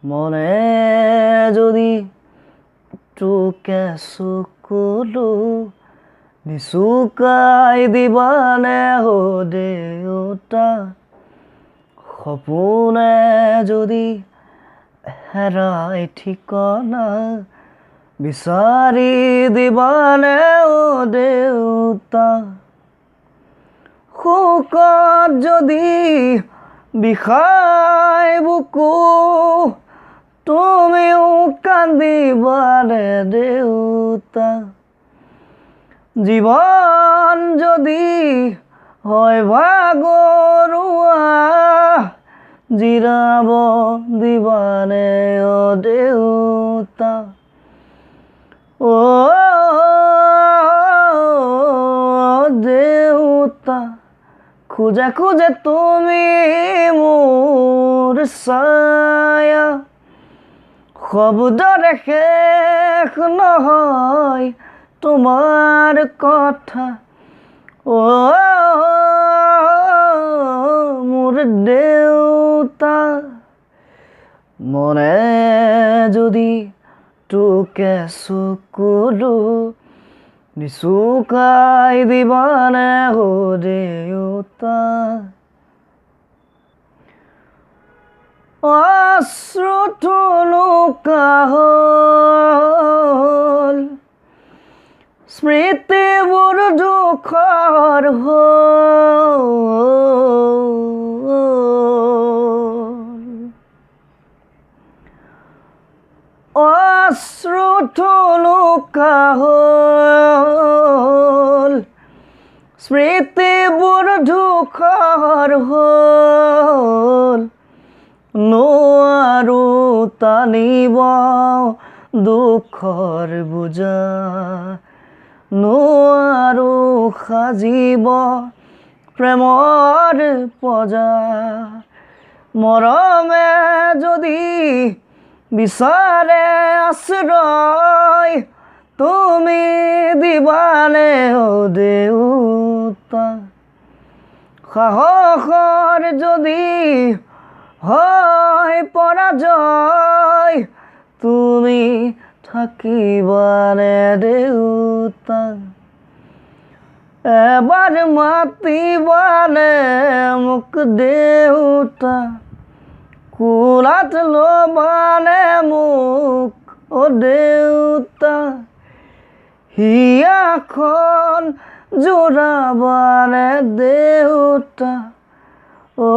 মনে যদি তোকে চকুলো নিচুকাই দিবানে হো দেউতা সপোনে যদি হেৰাই ঠিকনা বিচাৰি দিবানে ও দেউতা শোকত যদি বিষাই বুকু তুমিও কান্দিবানে দেউতা জীৱন যদি হয় ভাগৰুৱা জিৰাব দিবানে ও দেউতা ও দেউতা খোজে খোজে তুমি মোৰ ছায়া শব্দৰে শেষ নহয় তোমাৰ কথা ও মোৰ দেউতা মনে যদি তোকে চকুলো নিচুকাই দিবানে হো দেউতা অশ্ৰুটো লুকা হ'ল স্মৃতিবোৰ দুখৰ হ'ল অশ্ৰুটো লুকা হ'ল স্মৃতিবোৰ দুখৰ হ'ল নোৱাৰো টানিব দুখৰ বোজা নোৱাৰো সাজিব প্ৰেমৰ পজা মৰমে যদি বিচাৰে আশ্ৰয় তুমি দিবানে ও দেউতা সাহসৰ যদি হয় পৰাজয় তুমি থাকিবানে দেউতা এবাৰ মাতিবানে মোক দেউতা কোলাত ল'বানে মোক ও দেউতা হিয়াখন জোৰাবানে দেউতা ও